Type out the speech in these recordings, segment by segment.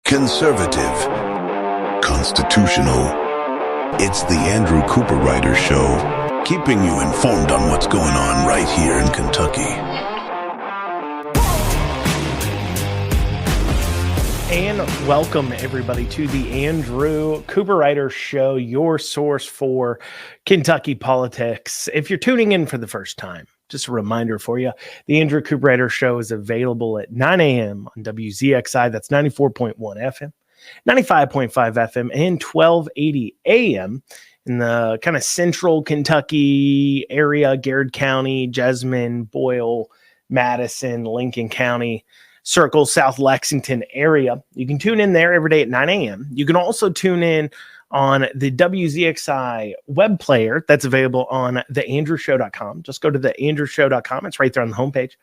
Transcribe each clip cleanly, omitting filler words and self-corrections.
Conservative. Constitutional. It's the Andrew Cooperrider Show, keeping you informed on what's going on right here in Kentucky. And welcome, everybody, to the Andrew Cooperrider Show, your source for Kentucky politics. If you're tuning in for the first time, just a reminder for you, the Andrew Cooperrider Show is available at 9 a.m. on WZXI. That's 94.1 FM, 95.5 FM, and 1280 a.m. in the kind of central Kentucky area, Garrett County, Jessamine, Boyle, Madison, Lincoln County, Circle, South Lexington area. You can tune in there every day at 9 a.m. You can also tune in on the WZXI web player that's available on theandrewshow.com. Just go to theandrewshow.com. It's right there on the homepage.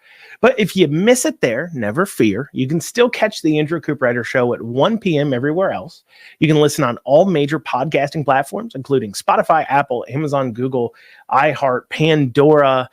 But if you miss it there, never fear. You can still catch the Andrew Cooperrider Show at 1 p.m. everywhere else. You can listen on all major podcasting platforms, including Spotify, Apple, Amazon, Google, iHeart, Pandora,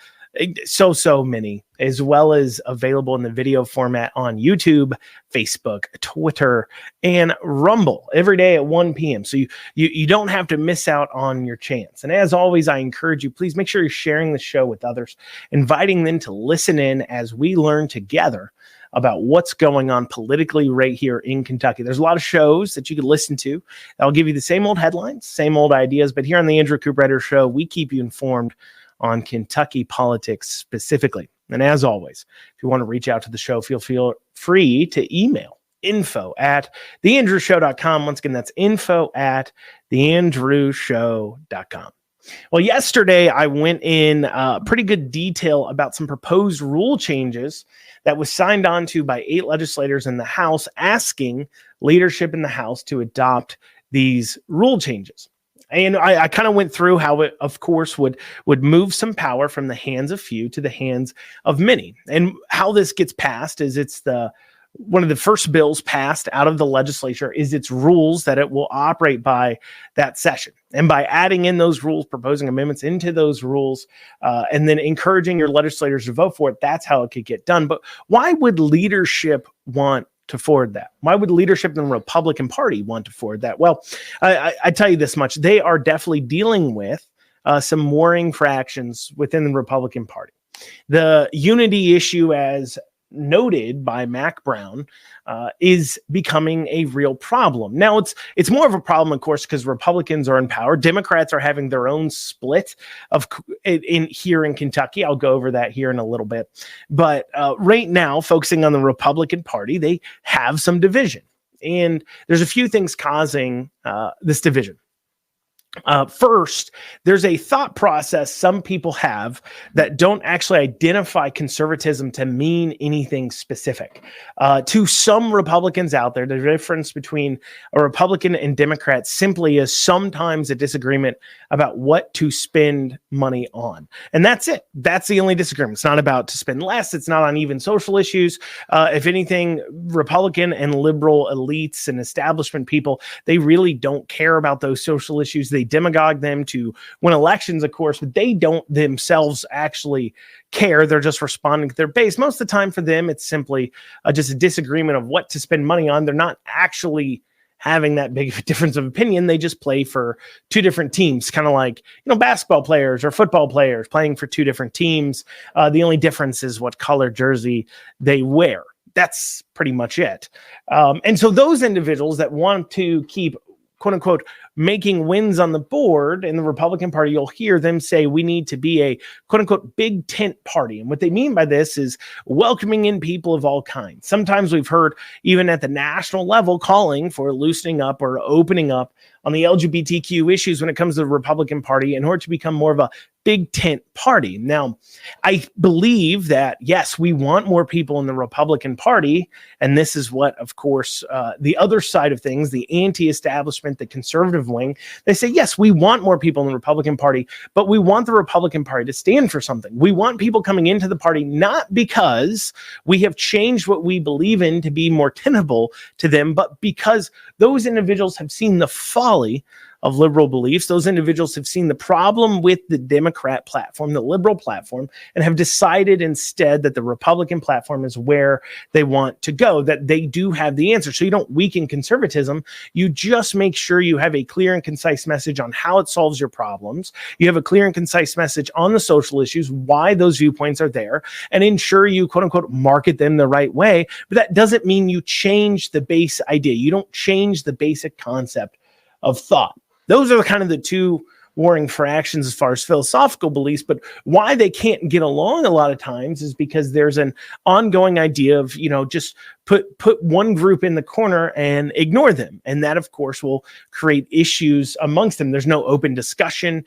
so many, as well as available in the video format on YouTube, Facebook, Twitter, and Rumble every day at 1 p.m. So you don't have to miss out on your chance. And as always, I encourage you, please make sure you're sharing the show with others, inviting them to listen in as we learn together about what's going on politically right here in Kentucky. There's a lot of shows that you can listen to that'll give you the same old headlines, same old ideas. But here on the Andrew Cooperrider Show, we keep you informed on Kentucky politics specifically. And as always, if you want to reach out to the show, feel free to email info@theandrewshow.com. Once again, that's info@theandrewshow.com. Well, yesterday I went in pretty good detail about some proposed rule changes that was signed on to by 8 legislators in the House, asking leadership in the House to adopt these rule changes. And I kind of went through how it, of course, would move some power from the hands of few to the hands of many. And how this gets passed is it's one of the first bills passed out of the legislature is its rules that it will operate by that session. And by adding in those rules, proposing amendments into those rules, and then encouraging your legislators to vote for it, that's how it could get done. But why would leadership want to forward that? Why would leadership in the Republican Party want to forward that? Well, I tell you this much. They are definitely dealing with some worrying fractions within the Republican Party. The unity issue, as noted by Mac Brown, is becoming a real problem. Now, it's more of a problem, of course, because Republicans are in power. Democrats are having their own split here in Kentucky. I'll go over that here in a little bit. But right now, focusing on the Republican Party, they have some division. And there's a few things causing this division. First, there's a thought process some people have that don't actually identify conservatism to mean anything specific. To some Republicans out there, the difference between a Republican and Democrat simply is sometimes a disagreement about what to spend money on. And that's it. That's the only disagreement. It's not about to spend less. It's not on even social issues. If anything, Republican and liberal elites and establishment people, they really don't care about those social issues. They demagogue them to win elections, of course, but they don't themselves actually care. They're just responding to their base. Most of the time for them, it's simply just a disagreement of what to spend money on. They're not actually having that big of a difference of opinion. They just play for two different teams, kind of like, basketball players or football players playing for two different teams. The only difference is what color jersey they wear. That's pretty much it. And so those individuals that want to keep, quote unquote, making wins on the board in the Republican Party, you'll hear them say we need to be a quote unquote big tent party. And what they mean by this is welcoming in people of all kinds. Sometimes we've heard even at the national level calling for loosening up or opening up on the LGBTQ issues when it comes to the Republican Party in order to become more of a big tent party. Now, I believe that, yes, we want more people in the Republican Party. And this is what, of course, the other side of things, the anti-establishment, the conservative wing, they say, yes, we want more people in the Republican Party, but we want the Republican Party to stand for something. We want people coming into the party, not because we have changed what we believe in to be more tenable to them, but because those individuals have seen the folly of liberal beliefs. Those individuals have seen the problem with the Democrat platform, the liberal platform, and have decided instead that the Republican platform is where they want to go, that they do have the answer. So you don't weaken conservatism. You just make sure you have a clear and concise message on how it solves your problems. You have a clear and concise message on the social issues, why those viewpoints are there, and ensure you, quote unquote, market them the right way. But that doesn't mean you change the base idea. You don't change the basic concept of thought. Those are kind of the two warring fractions as far as philosophical beliefs, but why they can't get along a lot of times is because there's an ongoing idea of, just put one group in the corner and ignore them. And that, of course, will create issues amongst them. There's no open discussion.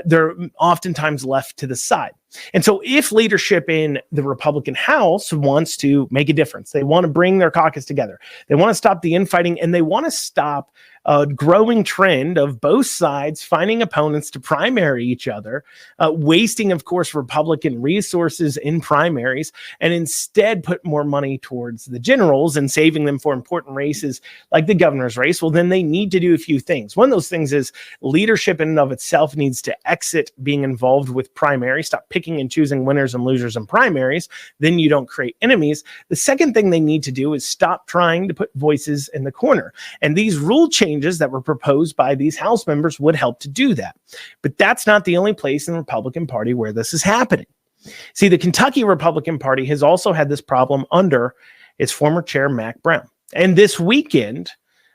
They're oftentimes left to the side. And so if leadership in the Republican House wants to make a difference, they want to bring their caucus together, they want to stop the infighting, and they want to stop a growing trend of both sides finding opponents to primary each other, wasting, of course, Republican resources in primaries, and instead put more money towards the generals and saving them for important races like the governor's race, well, then they need to do a few things. One of those things is leadership in and of itself needs to exit being involved with primaries, stop picking and choosing winners and losers in primaries. Then you don't create enemies. The second thing they need to do is stop trying to put voices in the corner. And these rule changes that were proposed by these House members would help to do that. But that's not the only place in the Republican Party where this is happening. See, the Kentucky Republican Party has also had this problem under its former chair, Mac Brown. And this weekend,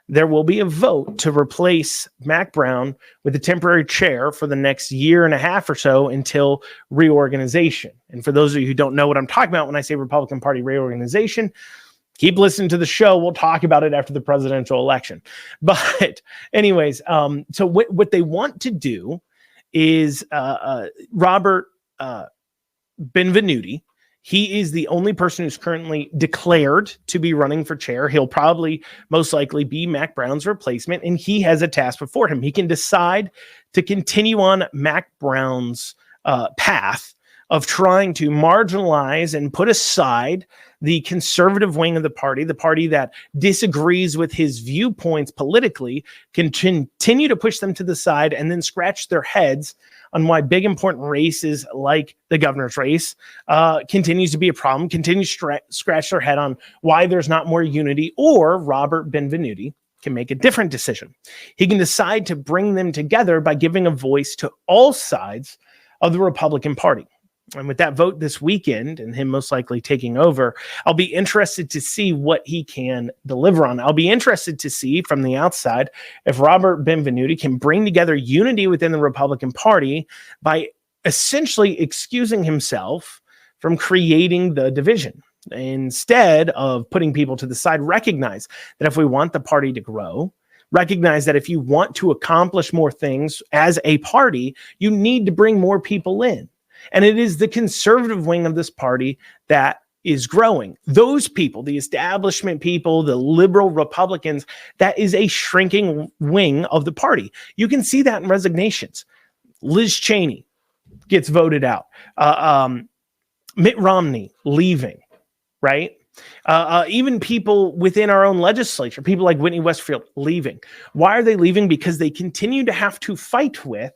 there will be a vote to replace Mac Brown with a temporary chair for the next year and a half or so until reorganization. And for those of you who don't know what I'm talking about when I say Republican Party reorganization, keep listening to the show. We'll talk about it after the presidential election. But anyways, so what they want to do is Robert Benvenuti. He is the only person who's currently declared to be running for chair. He'll probably most likely be Mac Brown's replacement, and he has a task before him. He can decide to continue on Mac Brown's path of trying to marginalize and put aside the conservative wing of the party that disagrees with his viewpoints politically, can continue to push them to the side and then scratch their heads on why big important races like the governor's race continues to be a problem, continue to scratch their head on why there's not more unity, or Robert Benvenuti can make a different decision. He can decide to bring them together by giving a voice to all sides of the Republican Party. And with that vote this weekend and him most likely taking over, I'll be interested to see what he can deliver on. I'll be interested to see from the outside if Robert Benvenuti can bring together unity within the Republican Party by essentially excusing himself from creating the division. Instead of putting people to the side, recognize that if we want the party to grow, recognize that if you want to accomplish more things as a party, you need to bring more people in. And it is the conservative wing of this party that is growing. Those people, the establishment people, the liberal Republicans, that is a shrinking wing of the party. You can see that in resignations. Liz Cheney gets voted out. Mitt Romney leaving, right? Even people within our own legislature, people like Whitney Westfield leaving. Why are they leaving? Because they continue to have to fight with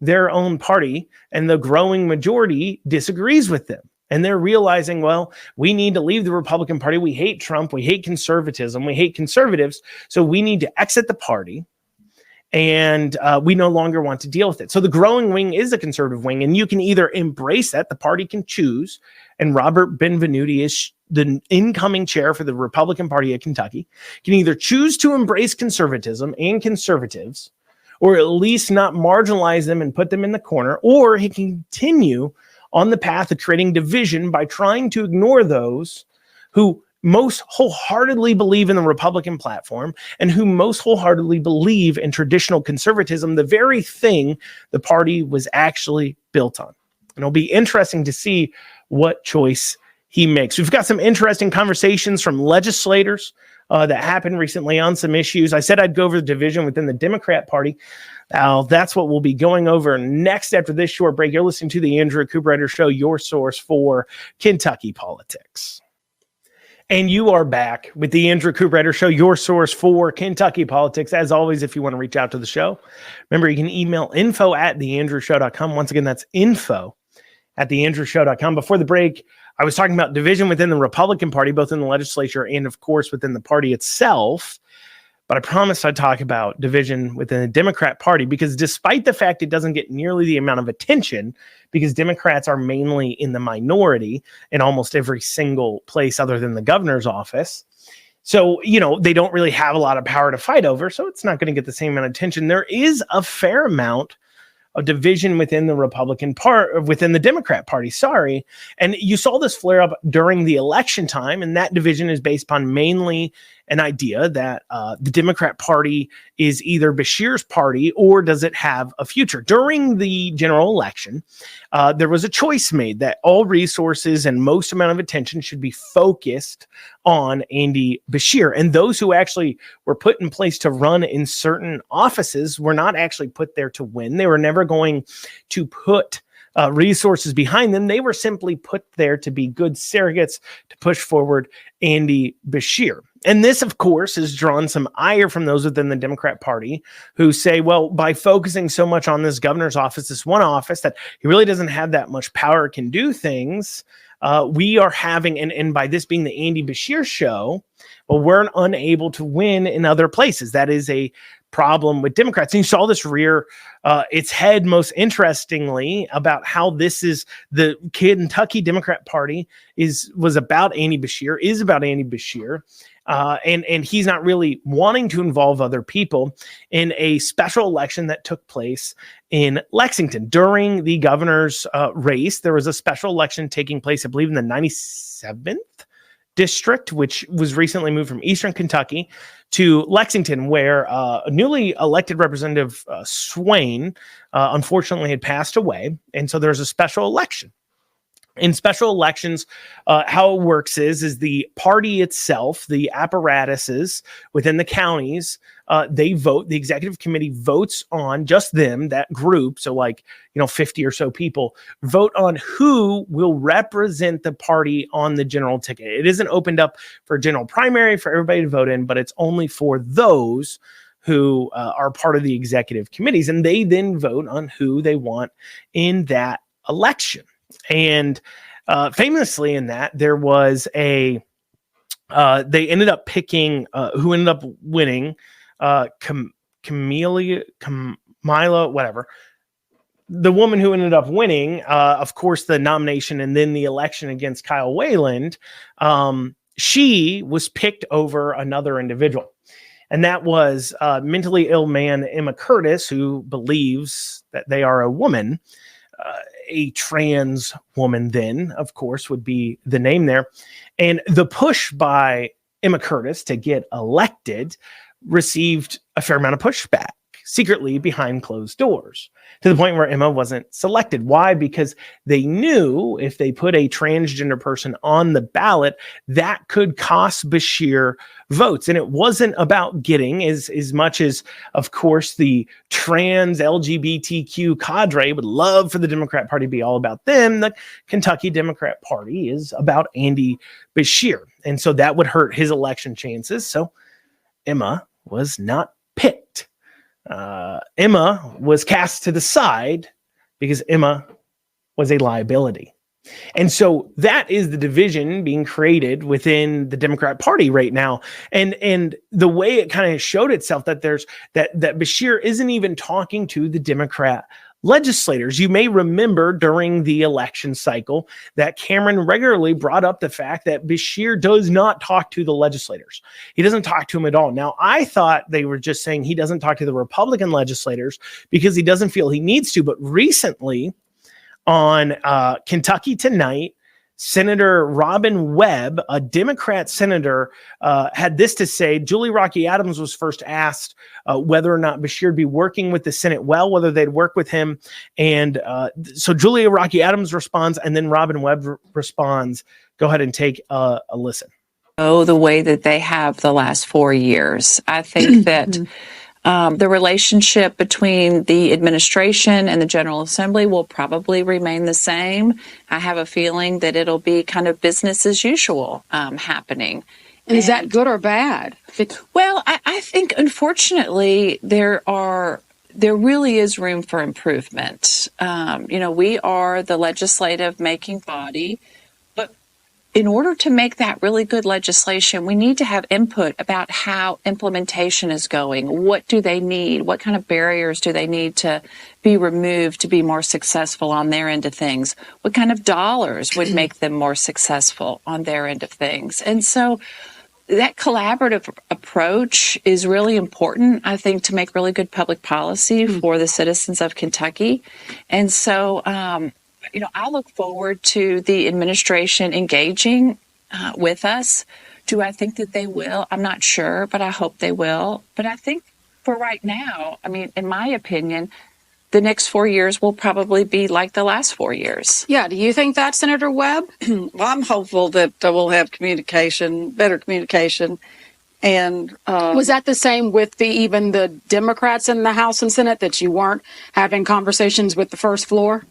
their own party, and the growing majority disagrees with them. And they're realizing, well, we need to leave the Republican Party. We hate Trump. We hate conservatism. We hate conservatives. So we need to exit the party, and we no longer want to deal with it. So the growing wing is a conservative wing, and you can either embrace that. The party can choose, and Robert Benvenuti is the incoming chair for the Republican Party of Kentucky, can either choose to embrace conservatism and conservatives, or at least not marginalize them and put them in the corner, or he can continue on the path of creating division by trying to ignore those who most wholeheartedly believe in the Republican platform and who most wholeheartedly believe in traditional conservatism, the very thing the party was actually built on. And it'll be interesting to see what choice he makes. We've got some interesting conversations from legislators that happened recently on some issues. I said I'd go over the division within the Democrat Party. Now, that's what we'll be going over next after this short break. You're listening to the Andrew Cooperrider Show, your source for Kentucky politics. And you are back with the Andrew Cooperrider Show, your source for Kentucky politics. As always, if you want to reach out to the show, remember you can email info@theandrewshow.com. Once again, that's info@theandrewshow.com. Before the break, I was talking about division within the Republican Party, both in the legislature and, of course, within the party itself. But I promised I'd talk about division within the Democrat Party, because despite the fact it doesn't get nearly the amount of attention, because Democrats are mainly in the minority in almost every single place other than the governor's office. So, they don't really have a lot of power to fight over. So it's not going to get the same amount of attention. There is a fair amount of division within the Democrat Party, And you saw this flare up during the election time, and that division is based upon mainly an idea that the Democrat Party is either Beshear's party or does it have a future. During the general election, there was a choice made that all resources and most amount of attention should be focused on Andy Beshear. And those who actually were put in place to run in certain offices were not actually put there to win. They were never going to put resources behind them. They were simply put there to be good surrogates to push forward Andy Beshear. And this, of course, has drawn some ire from those within the Democrat Party who say, well, by focusing so much on this governor's office, this one office that he really doesn't have that much power, can do things, we are having, and by this being the Andy Beshear show, well, we're unable to win in other places. That is a problem with Democrats. And you saw this rear its head most interestingly about how this is the Kentucky Democrat Party was about Andy Beshear, is about Andy Beshear. And he's not really wanting to involve other people in a special election that took place in Lexington. During the governor's race, there was a special election taking place, I believe, in the 97th district, which was recently moved from Eastern Kentucky to Lexington, where a newly elected Representative Swain unfortunately had passed away. And so there's a special election. In special elections, how it works is the party itself, the apparatuses within the counties, they vote. The executive committee votes on just them, that group. So 50 or so people vote on who will represent the party on the general ticket. It isn't opened up for a general primary for everybody to vote in, but it's only for those who are part of the executive committees. And they then vote on who they want in that election. And famously in that, there was they ended up picking who ended up winning, Camila, whatever. The woman who ended up winning, of course, the nomination and then the election against Kyle Wayland, she was picked over another individual. And that was mentally ill man Emma Curtis, who believes that they are a woman. A trans woman then, of course, would be the name there. And the push by Emma Curtis to get elected received a fair amount of pushback secretly behind closed doors, to the point where Emma wasn't selected. Why? Because they knew if they put a transgender person on the ballot, that could cost Beshear votes. And it wasn't about getting as much as, of course, the trans LGBTQ cadre would love for the Democrat Party to be all about them. The Kentucky Democrat Party is about Andy Beshear. And so that would hurt his election chances. So Emma was not picked. Emma was cast to the side because Emma was a liability. And so that is the division being created within the Democrat Party right now. And the way it kind of showed itself that there's that Beshear isn't even talking to the Democrat legislators. You may remember during the election cycle that Cameron regularly brought up the fact that Beshear does not talk to the legislators. He doesn't talk to them at all. Now, I thought they were just saying he doesn't talk to the Republican legislators because he doesn't feel he needs to. But recently on Kentucky Tonight, Senator Robin Webb, a Democrat senator, had this to say. Julie Rocky Adams was first asked whether or not Beshear would be working with the Senate well, whether they'd work with him. And so Julia Rocky Adams responds, and then Robin Webb responds. Go ahead and take a listen. The way that they have the last 4 years. I think that The relationship between the administration and the General Assembly will probably remain the same. I have a feeling that it'll be kind of business as usual happening. And is that good or bad? Well, I think, unfortunately, there really is room for improvement. We are the legislative making body, but in order to make that really good legislation, we need to have input about how implementation is going. What do they need? What kind of barriers do they need to be removed to be more successful on their end of things? What kind of dollars would make them more successful on their end of things? And so that collaborative approach is really important, I think, to make really good public policy for the citizens of Kentucky. And so, I look forward to the administration engaging with us. Do I think that they will? I'm not sure, but I hope they will. But I think for right now, in my opinion, the next 4 years will probably be like the last 4 years. Yeah. Do you think that, Senator Webb? Well, I'm hopeful that we'll have better communication. And was that the same with even the Democrats in the House and Senate, that you weren't having conversations with the first floor?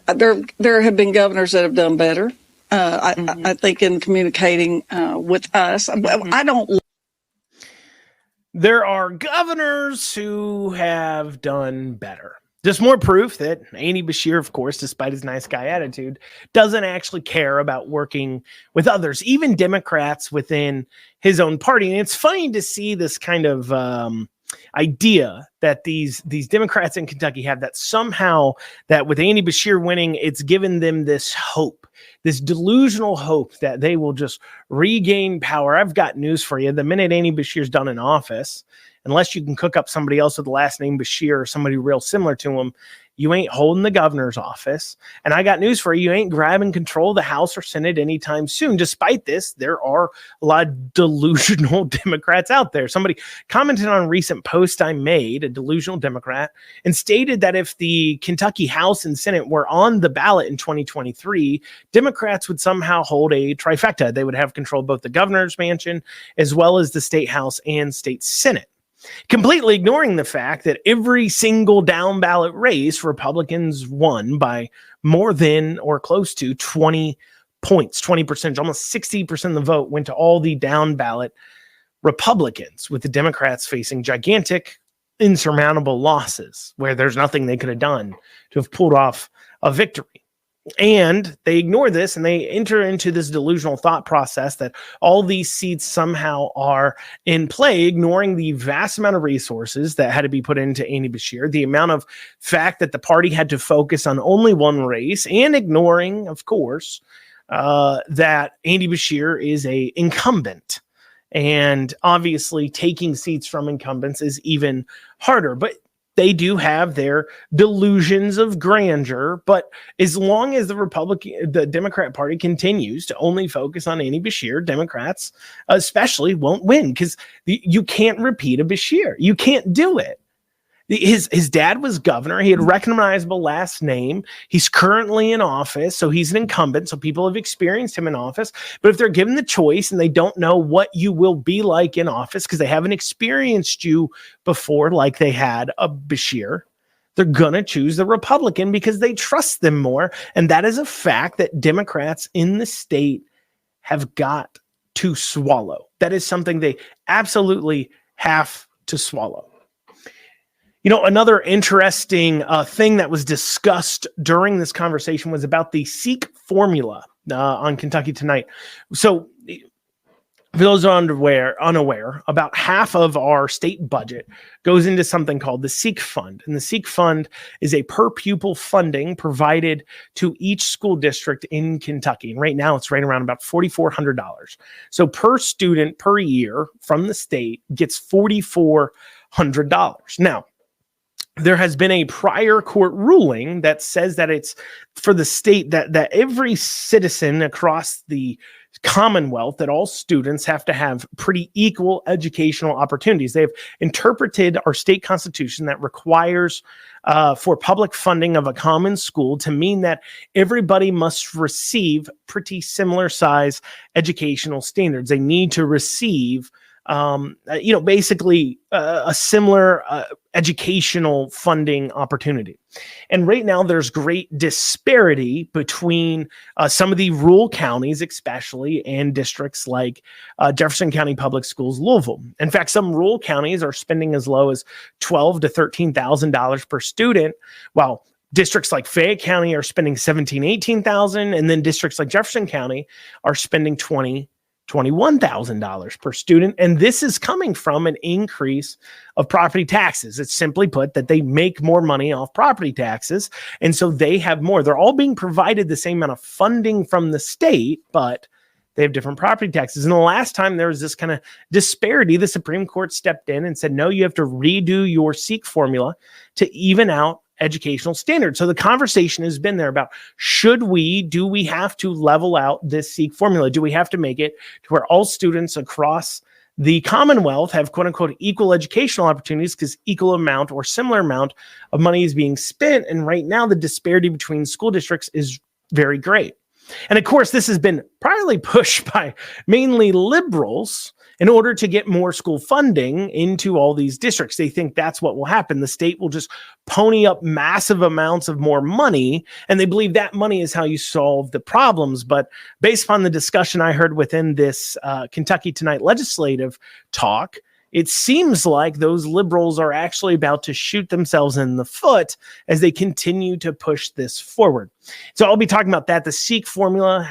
There have been governors that have done better. I think in communicating with us. I don't. There are governors who have done better. Just more proof that Andy Beshear, of course, despite his nice guy attitude, doesn't actually care about working with others, even Democrats within his own party. And it's funny to see this kind of idea that these Democrats in Kentucky have, that somehow that with Andy Beshear winning, it's given them this hope, this delusional hope that they will just regain power. I've got news for you. The minute Andy Beshear's done in office, unless you can cook up somebody else with the last name Beshear or somebody real similar to him, you ain't holding the governor's office. And I got news for you. You ain't grabbing control of the House or Senate anytime soon. Despite this, there are a lot of delusional Democrats out there. Somebody commented on a recent post I made, a delusional Democrat, and stated that if the Kentucky House and Senate were on the ballot in 2023, Democrats would somehow hold a trifecta. They would have control of both the governor's mansion as well as the state House and state Senate, completely ignoring the fact that every single down ballot race, Republicans won by more than or close to 20 points, 20%, almost 60% of the vote went to all the down ballot Republicans, with the Democrats facing gigantic, insurmountable losses where there's nothing they could have done to have pulled off a victory. And they ignore this and they enter into this delusional thought process that all these seats somehow are in play, ignoring the vast amount of resources that had to be put into Andy Beshear, the amount of fact that the party had to focus on only one race, and ignoring, of course, that Andy Beshear is a incumbent. And obviously taking seats from incumbents is even harder. But they do have their delusions of grandeur, but as long as the Democrat Party continues to only focus on Andy Beshear, Democrats especially won't win, because you can't repeat a Beshear. You can't do it. His dad was governor. He had a recognizable last name. He's currently in office, so he's an incumbent. So people have experienced him in office. But if they're given the choice and they don't know what you will be like in office because they haven't experienced you before like they had a Beshear, they're going to choose the Republican because they trust them more. And that is a fact that Democrats in the state have got to swallow. That is something they absolutely have to swallow. You know, another interesting thing that was discussed during this conversation was about the Sikh formula on Kentucky Tonight. So for those unaware, about half of our state budget goes into something called the Sikh Fund. And the Sikh Fund is a per pupil funding provided to each school district in Kentucky. And right now it's right around about $4,400. So per student per year from the state gets $4,400. Now, there has been a prior court ruling that says that it's for the state that every citizen across the Commonwealth, that all students have to have pretty equal educational opportunities. They have interpreted our state constitution that requires for public funding of a common school to mean that everybody must receive pretty similar size educational standards. They need to receive basically a similar educational funding opportunity. And right now there's great disparity between some of the rural counties, especially, and districts like Jefferson County Public Schools, Louisville. In fact, some rural counties are spending as low as $12,000 to $13,000 per student, while districts like Fayette County are spending $17,000, $18,000, and then districts like Jefferson County are spending $21,000 per student. And this is coming from an increase of property taxes. It's simply put that they make more money off property taxes. And so they have more. They're all being provided the same amount of funding from the state, but they have different property taxes. And the last time there was this kind of disparity, the Supreme Court stepped in and said, no, you have to redo your SEEK formula to even out educational standards. So the conversation has been there about, do we have to level out this SEEK formula? Do we have to make it to where all students across the Commonwealth have quote unquote equal educational opportunities because equal amount or similar amount of money is being spent? And right now the disparity between school districts is very great. And of course, this has been primarily pushed by mainly liberals in order to get more school funding into all these districts. They think that's what will happen. The state will just pony up massive amounts of more money, and they believe that money is how you solve the problems. But based upon the discussion I heard within this Kentucky Tonight legislative talk, it seems like those liberals are actually about to shoot themselves in the foot as they continue to push this forward. So I'll be talking about that, the SEEK formula,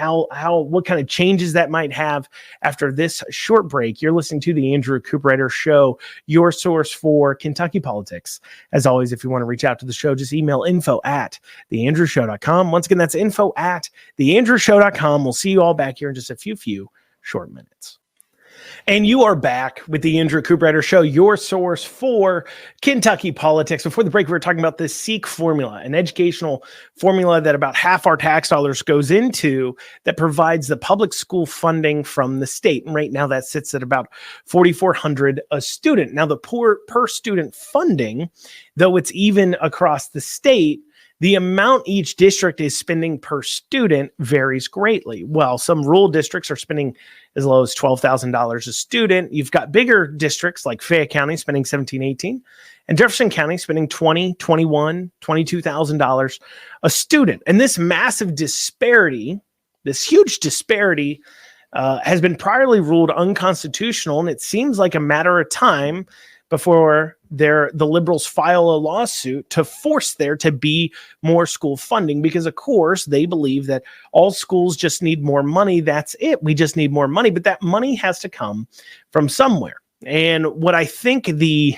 what kind of changes that might have after this short break. You're listening to the Andrew Cooperrider Show, your source for Kentucky politics. As always, if you want to reach out to the show, just email info@theandrewshow.com. Once again, that's info@theandrewshow.com. We'll see you all back here in just a few short minutes. And you are back with the Andrew Cooperrider Show, your source for Kentucky politics. Before the break, we were talking about the SEEK formula, an educational formula that about half our tax dollars goes into, that provides the public school funding from the state. And right now that sits at about $4,400 a student. Now the per student funding, though it's even across the state, the amount each district is spending per student varies greatly. Well, some rural districts are spending as low as $12,000 a student. You've got bigger districts like Fayette County spending $17,000, $18,000, and Jefferson County spending $20,000, $21,000, $22,000 a student. And this massive disparity, this huge disparity, has been priorly ruled unconstitutional, and it seems like a matter of time before the liberals file a lawsuit to force there to be more school funding, because of course they believe that all schools just need more money. That's it. We just need more money, but that money has to come from somewhere. And what I think the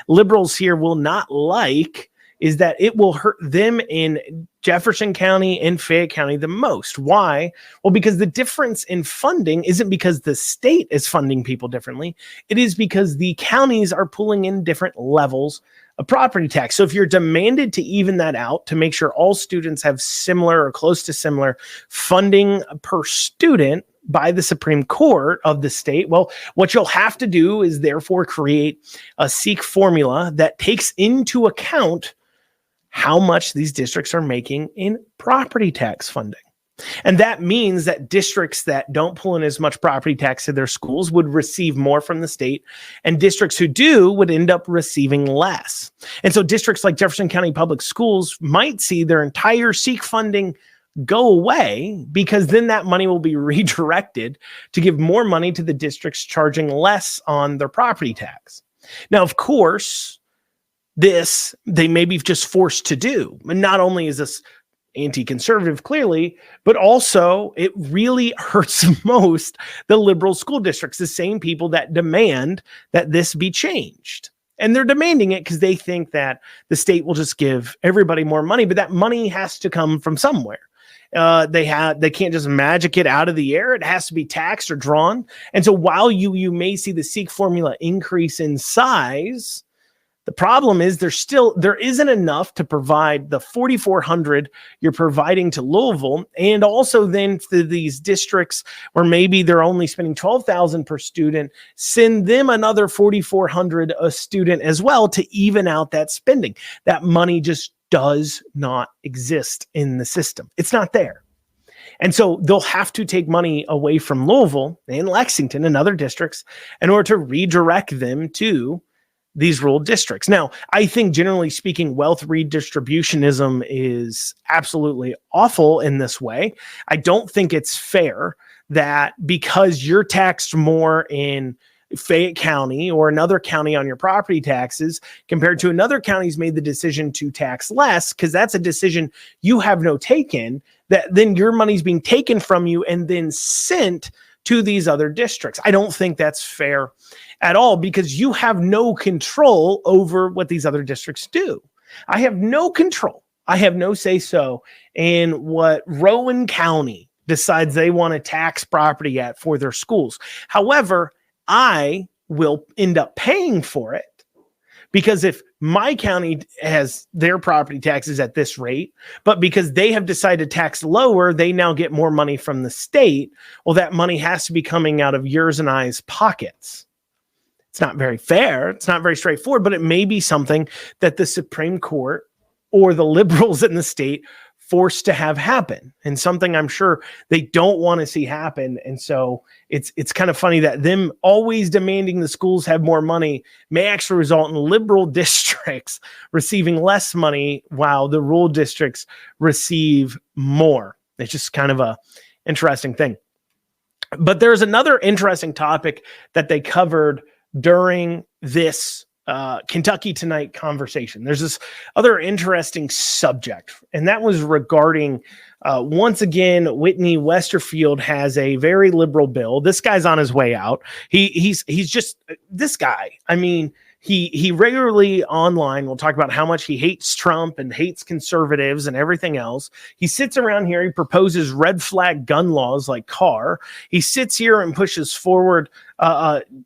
liberals here will not like is that it will hurt them in Jefferson County and Fayette County the most. Why? Well, because the difference in funding isn't because the state is funding people differently. It is because the counties are pulling in different levels of property tax. So if you're demanded to even that out to make sure all students have similar or close to similar funding per student by the Supreme Court of the state, well, what you'll have to do is therefore create a SEEK formula that takes into account how much these districts are making in property tax funding. And that means that districts that don't pull in as much property tax to their schools would receive more from the state, and districts who do would end up receiving less. And so districts like Jefferson County Public Schools might see their entire SEEK funding go away, because then that money will be redirected to give more money to the districts charging less on their property tax. Now, of course, this they may be just forced to do. And not only is this anti-conservative, clearly, but also it really hurts most the liberal school districts, the same people that demand that this be changed. And they're demanding it because they think that the state will just give everybody more money, but that money has to come from somewhere. They can't just magic it out of the air. It has to be taxed or drawn. And so while you may see the SEEK formula increase in size, the problem is there isn't enough to provide the $4,400 you're providing to Louisville, and also then to these districts where maybe they're only spending $12,000 per student, send them another $4,400 a student as well to even out that spending. That money just does not exist in the system. It's not there. And so they'll have to take money away from Louisville and Lexington and other districts in order to redirect them to these rural districts. Now, I think generally speaking, wealth redistributionism is absolutely awful in this way. I don't think it's fair that because you're taxed more in Fayette County or another county on your property taxes compared to another county's made the decision to tax less, because that's a decision you have no take in, that then your money's being taken from you and then sent to these other districts. I don't think that's fair at all, because you have no control over what these other districts do. I have no control. I have no say so in what Rowan County decides they want to tax property at for their schools. However, I will end up paying for it, because if my county has their property taxes at this rate, but because they have decided to tax lower, they now get more money from the state. Well, that money has to be coming out of yours and I's pockets. It's not very fair. It's not very straightforward, but it may be something that the Supreme Court or the liberals in the state forced to have happen, and something I'm sure they don't want to see happen. And so it's kind of funny that them always demanding the schools have more money may actually result in liberal districts receiving less money while the rural districts receive more. It's just kind of a interesting thing. But there's another interesting topic that they covered during this Kentucky Tonight conversation. There's this other interesting subject, and that was regarding, once again, Whitney Westerfield has a very liberal bill. This guy's on his way out. He's just this guy. I mean, he regularly online will talk about how much he hates Trump and hates conservatives and everything else. He sits around here. He proposes red flag gun laws like Carr. He sits here and pushes forward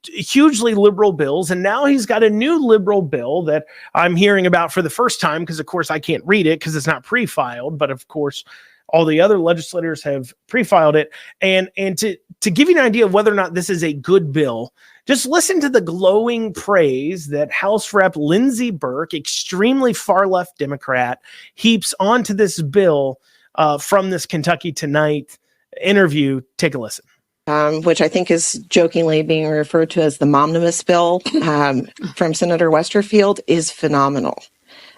hugely liberal bills. And now he's got a new liberal bill that I'm hearing about for the first time, because, of course, I can't read it because it's not pre-filed. But, of course, all the other legislators have pre-filed it. And to give you an idea of whether or not this is a good bill, just listen to the glowing praise that House Rep. Lindsey Burke, extremely far-left Democrat, heaps onto this bill from this Kentucky Tonight interview. Take a listen. Which I think is jokingly being referred to as the Momnibus bill from Senator Westerfield, is phenomenal.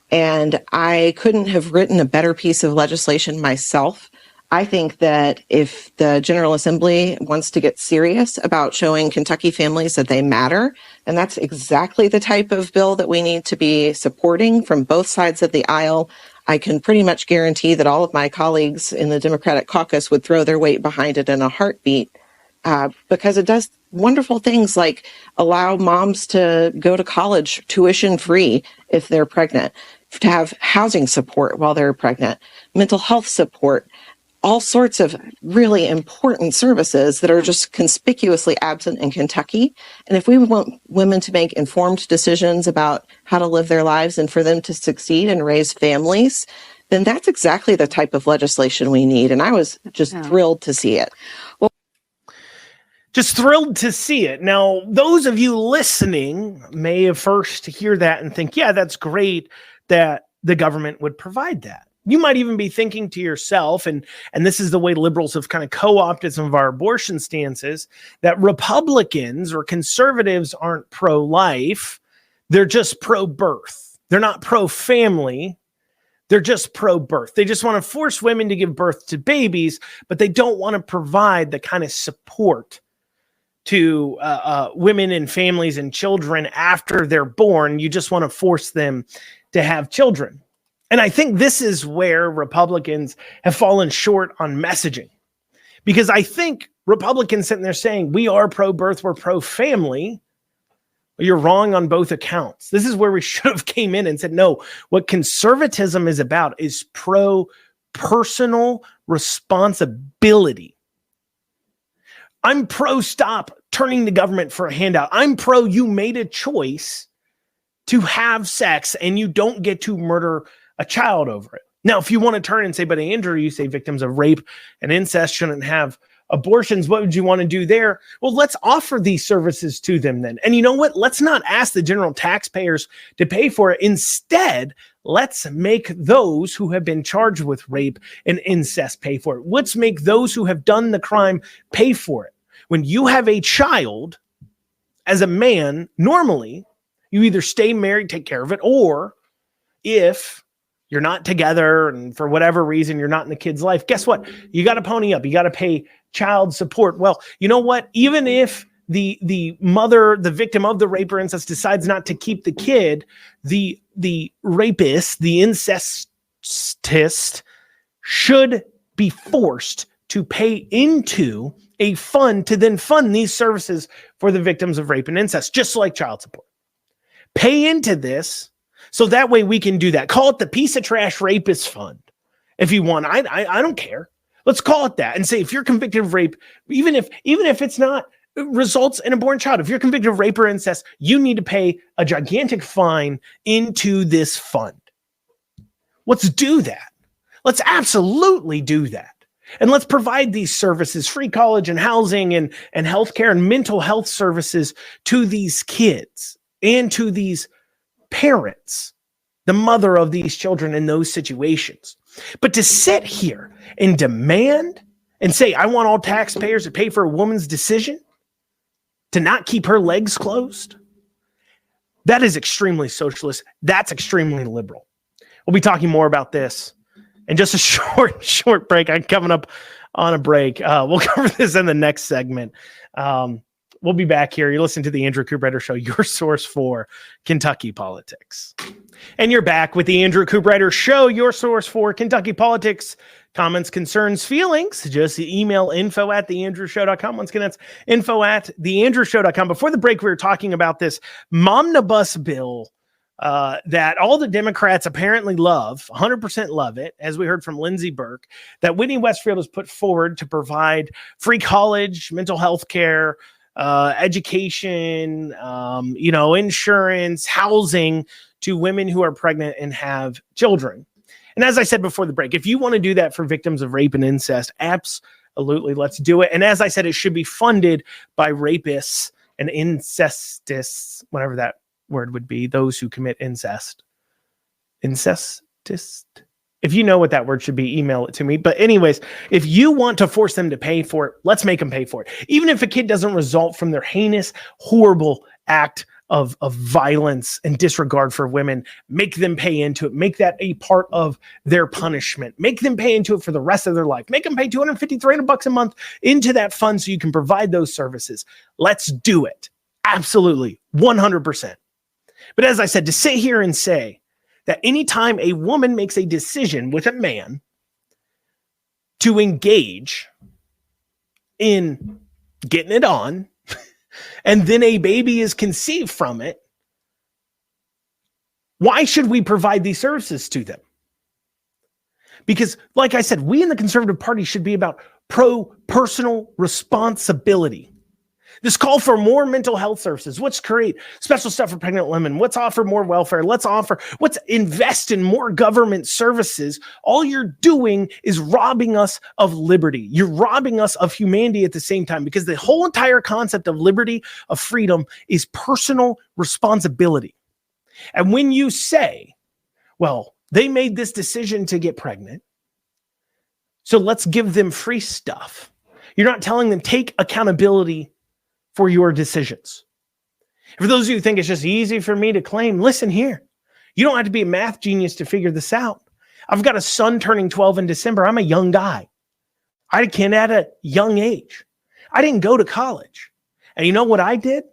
And I couldn't have written a better piece of legislation myself. I think that if the General Assembly wants to get serious about showing Kentucky families that they matter, and that's exactly the type of bill that we need to be supporting from both sides of the aisle, I can pretty much guarantee that all of my colleagues in the Democratic caucus would throw their weight behind it in a heartbeat, because it does wonderful things like allow moms to go to college tuition free if they're pregnant, to have housing support while they're pregnant, mental health support, all sorts of really important services that are just conspicuously absent in Kentucky. And if we want women to make informed decisions about how to live their lives and for them to succeed and raise families, then that's exactly the type of legislation we need. And I was just thrilled to see it. Just thrilled to see it. Now, those of you listening may have first hear that and think, yeah, that's great that the government would provide that. You might even be thinking to yourself, and this is the way liberals have kind of co-opted some of our abortion stances, that Republicans or conservatives aren't pro-life. They're just pro-birth. They're not pro-family. They're just pro-birth. They just want to force women to give birth to babies, but they don't want to provide the kind of support to women and families and children after they're born. You just want to force them to have children. And I think this is where Republicans have fallen short on messaging, because I think Republicans sitting there saying, we are pro-birth, we're pro-family. You're wrong on both accounts. This is where we should have came in and said, no, what conservatism is about is pro-personal responsibility. I'm pro-stop turning to government for a handout. I'm pro you made a choice to have sex and you don't get to murder a child over it. Now, if you want to turn and say, but Andrew, you say victims of rape and incest shouldn't have abortions, what would you want to do there? Well, let's offer these services to them then. And you know what? Let's not ask the general taxpayers to pay for it. Instead, let's make those who have been charged with rape and incest pay for it. Let's make those who have done the crime pay for it. When you have a child, as a man, normally, you either stay married, take care of it, or if you're not together and for whatever reason you're not in the kid's life, guess what? You got to pony up. You got to pay child support. Well, you know what? Even if the mother, the victim of the rape or incest, decides not to keep the kid, the rapist, the incestist, should be forced to pay into a fund to then fund these services for the victims of rape and incest, just like child support. Pay into this so that way we can do that. Call it the piece of trash rapist fund if you want. I don't care. Let's call it that and say, if you're convicted of rape, even if it's not results in a born child, if you're convicted of rape or incest, you need to pay a gigantic fine into this fund. Let's do that. Let's absolutely do that. And let's provide these services, free college and housing and healthcare and mental health services to these kids and to these parents, the mother of these children in those situations. But to sit here and demand and say, I want all taxpayers to pay for a woman's decision to not keep her legs closed, that is extremely socialist. That's extremely liberal. We'll be talking more about this in just a short break. I'm coming up on a break. We'll cover this in the next segment. We'll be back here. You're listening to the Andrew Cooperrider Show, your source for Kentucky politics. And you're back with the Andrew Cooperrider Show, your source for Kentucky politics. Comments, concerns, feelings, just email info@theandrewshow.com. Once again, that's info@theandrewshow.com. Before the break, we were talking about this Momnibus bill that all the Democrats apparently love, 100% love it, as we heard from Lindsey Burke, that Whitney Westfield has put forward to provide free college, mental health care, education, insurance, housing to women who are pregnant and have children. And as I said before the break, if you want to do that for victims of rape and incest, absolutely, let's do it. And as I said, it should be funded by rapists and incestists, whatever that word would be, those who commit incest. Incestist. If you know what that word should be, email it to me. But anyways, if you want to force them to pay for it, let's make them pay for it. Even if a kid doesn't result from their heinous, horrible act of violence and disregard for women, make them pay into it. Make that a part of their punishment. Make them pay into it for the rest of their life. Make them pay $250, $300 a month into that fund so you can provide those services. Let's do it. Absolutely. 100%. But as I said, to sit here and say that anytime a woman makes a decision with a man to engage in getting it on, and then a baby is conceived from it, why should we provide these services to them? Because, like I said, we in the Conservative Party should be about personal responsibility. This call for more mental health services. Let's create special stuff for pregnant women. Let's offer more welfare. Let's invest in more government services. All you're doing is robbing us of liberty. You're robbing us of humanity at the same time, because the whole entire concept of liberty, of freedom, is personal responsibility. And when you say, well, they made this decision to get pregnant, so let's give them free stuff. You're not telling them take accountability for your decisions. For those of you who think it's just easy for me to claim, listen here. You don't have to be a math genius to figure this out. I've got a son turning 12 in December. I'm a young guy. I can at a young age. I didn't go to college. And you know what I did?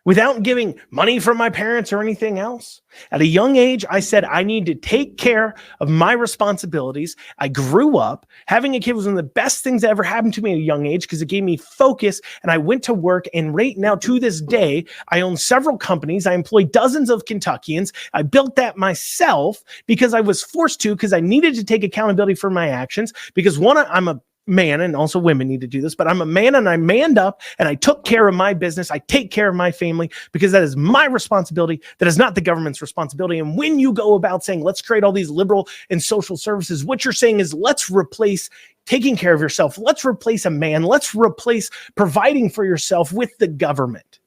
Without giving money from my parents or anything else, at a young age, I said I need to take care of my responsibilities. I grew up. Having a kid was one of the best things that ever happened to me at a young age, because it gave me focus, and I went to work. And right now, to this day, I own several companies. I employ dozens of Kentuckians. I built that myself because I was forced to, because I needed to take accountability for my actions. Because one, I'm a man, and also women need to do this, but I'm a man, and I manned up and I took care of my business. I take care of my family, because that is my responsibility. That is not the government's responsibility. And when you go about saying, let's create all these liberal and social services, what you're saying is, let's replace taking care of yourself. Let's replace a man. Let's replace providing for yourself with the government.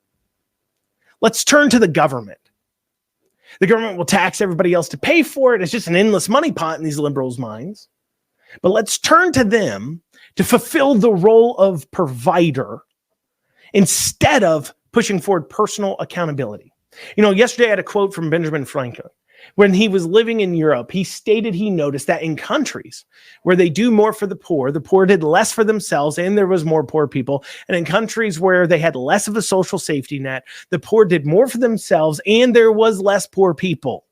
Let's turn to the government. The government will tax everybody else to pay for it. It's just an endless money pot in these liberals' minds. But let's turn to them to fulfill the role of provider instead of pushing forward personal accountability. Yesterday I had a quote from Benjamin Franklin. When he was living in Europe, he stated he noticed that in countries where they do more for the poor did less for themselves and there was more poor people. And in countries where they had less of a social safety net, the poor did more for themselves and there was less poor people,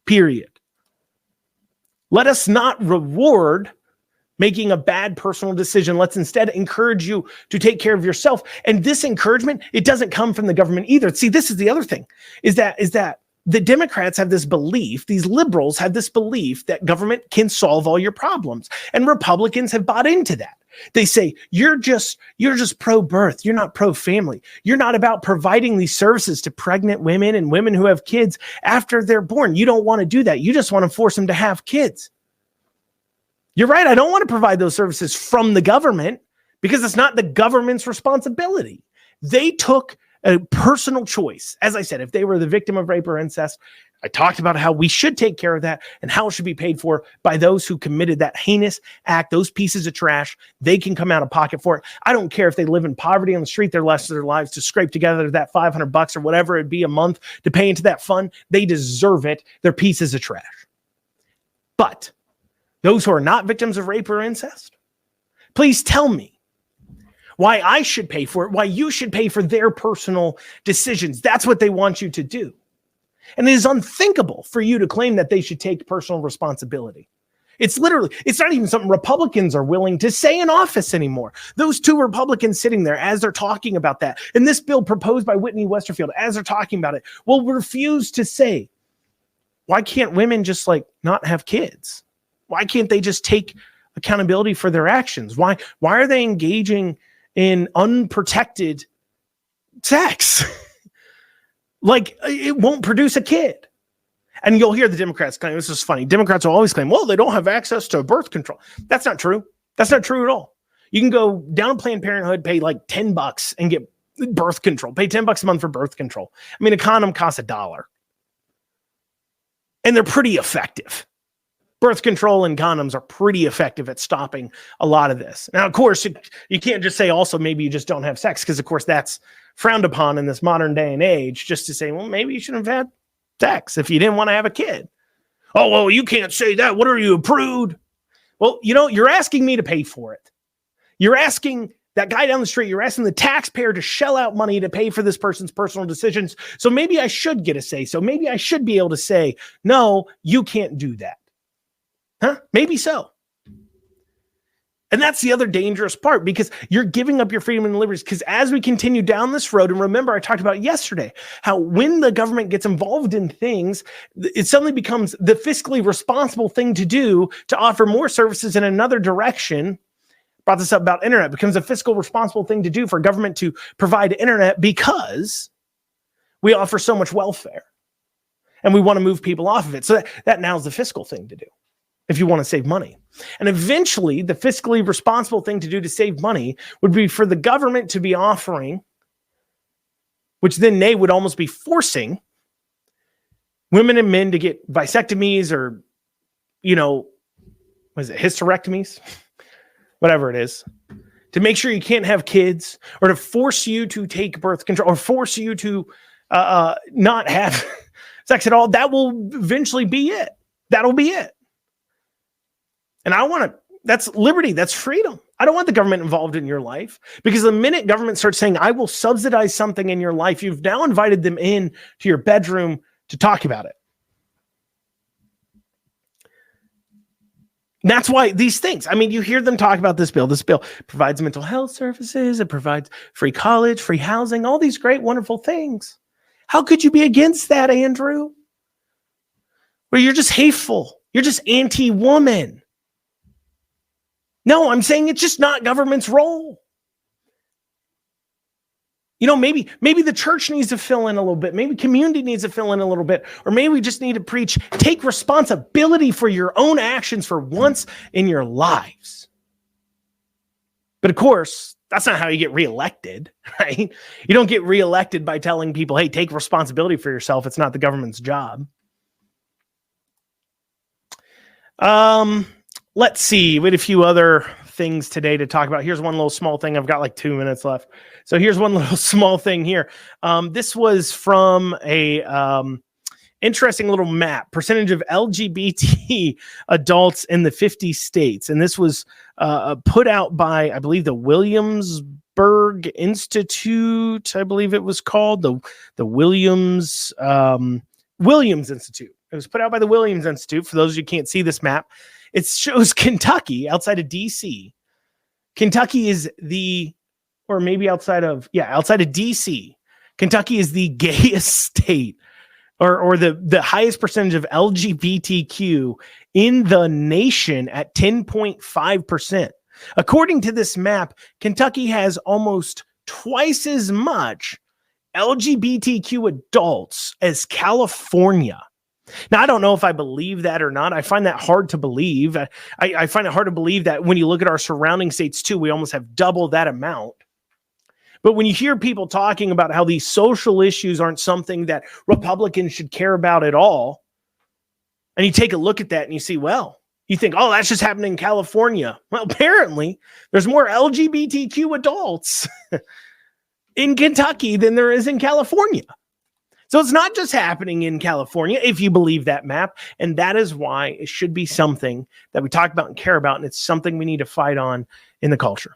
period. Let us not reward making a bad personal decision. Let's instead encourage you to take care of yourself. And this encouragement, it doesn't come from the government either. See, this is the other thing, is that the Democrats have this belief, these liberals have this belief that government can solve all your problems. And Republicans have bought into that. They say, you're just pro-birth. You're not pro-family. You're not about providing these services to pregnant women and women who have kids after they're born. You don't want to do that. You just want to force them to have kids. You're right. I don't want to provide those services from the government because it's not the government's responsibility. They took a personal choice. As I said, if they were the victim of rape or incest, I talked about how we should take care of that and how it should be paid for by those who committed that heinous act, those pieces of trash. They can come out of pocket for it. I don't care if they live in poverty on the street their rest of their lives to scrape together that $500 or whatever it'd be a month to pay into that fund. They deserve it. They're pieces of trash. But those who are not victims of rape or incest, please tell me why I should pay for it, why you should pay for their personal decisions. That's what they want you to do. And it is unthinkable for you to claim that they should take personal responsibility. It's not even something Republicans are willing to say in office anymore. Those two Republicans sitting there as they're talking about that, and this bill proposed by Whitney Westerfield, as they're talking about it, will refuse to say, why can't women just not have kids? Why can't they just take accountability for their actions? Why are they engaging in unprotected sex? It won't produce a kid. And you'll hear the Democrats claim, this is funny, Democrats will always claim, well, they don't have access to birth control. That's not true. That's not true at all. You can go down to Planned Parenthood, pay $10 and get birth control. Pay $10 a month for birth control. I mean, a condom costs $1. And they're pretty effective. Birth control and condoms are pretty effective at stopping a lot of this. Now, of course, you can't just say also maybe you just don't have sex, because, of course, that's frowned upon in this modern day and age, just to say, well, maybe you shouldn't have had sex if you didn't want to have a kid. Oh, well, you can't say that. What are you, a prude? Well, you're asking me to pay for it. You're asking that guy down the street, you're asking the taxpayer to shell out money to pay for this person's personal decisions. So maybe I should get a say. So maybe I should be able to say, no, you can't do that. Huh? Maybe so. And that's the other dangerous part, because you're giving up your freedom and liberties. Because as we continue down this road, and remember, I talked about yesterday, how when the government gets involved in things, it suddenly becomes the fiscally responsible thing to do to offer more services in another direction. Brought this up about internet. It becomes a fiscal responsible thing to do for government to provide internet because we offer so much welfare and we want to move people off of it. So that now is the fiscal thing to do if you want to save money. And eventually, the fiscally responsible thing to do to save money would be for the government to be offering, which then they would almost be forcing women and men to get vasectomies or, what is it, hysterectomies? Whatever it is, to make sure you can't have kids, or to force you to take birth control, or force you to not have sex at all. That will eventually be it. That'll be it. And that's liberty. That's freedom. I don't want the government involved in your life, because the minute government starts saying, I will subsidize something in your life, you've now invited them in to your bedroom to talk about it. That's why these things, you hear them talk about this bill. This bill provides mental health services. It provides free college, free housing, all these great, wonderful things. How could you be against that, Andrew? Well, you're just hateful. You're just anti-woman. No, I'm saying it's just not government's role. Maybe the church needs to fill in a little bit. Maybe community needs to fill in a little bit. Or maybe we just need to preach, take responsibility for your own actions for once in your lives. But of course, that's not how you get reelected, right? You don't get reelected by telling people, hey, take responsibility for yourself. It's not the government's job. Let's see. We had a few other things today to talk about. Here's one little small thing. I've got like 2 minutes left. So here's one little small thing here. This was from a interesting little map, percentage of LGBT adults in the 50 states. And this was put out by, I believe, the Williamsburg Institute, I believe it was called, the Williams Institute. It was put out by the Williams Institute. For those of you who can't see this map, it shows Kentucky outside of DC. Kentucky is outside of DC. Kentucky is the gayest state, or the highest percentage of LGBTQ in the nation at 10.5%. According to this map, Kentucky has almost twice as much LGBTQ adults as California. Now, I don't know if I believe that or not. I find that hard to believe. I find it hard to believe that when you look at our surrounding states too, we almost have double that amount. But when you hear people talking about how these social issues aren't something that Republicans should care about at all, and you take a look at that and you see, well, you think, oh, that's just happening in California. Well, apparently there's more LGBTQ adults in Kentucky than there is in California. So it's not just happening in California, if you believe that map. And that is why it should be something that we talk about and care about. And it's something we need to fight on in the culture.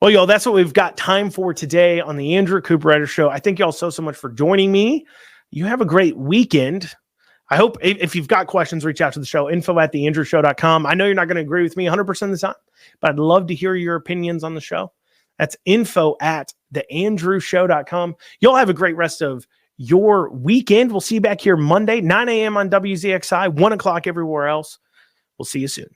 Well, y'all, that's what we've got time for today on the Andrew Cooperrider Show. I thank y'all so much for joining me. You have a great weekend. I hope if you've got questions, reach out to the show, info@theandrewshow.com. I know you're not going to agree with me 100% of the time, but I'd love to hear your opinions on the show. That's info@theandrewshow.com. Y'all have a great rest of your weekend. We'll see you back here Monday, 9 a.m. on WZXI, 1 o'clock everywhere else. We'll see you soon.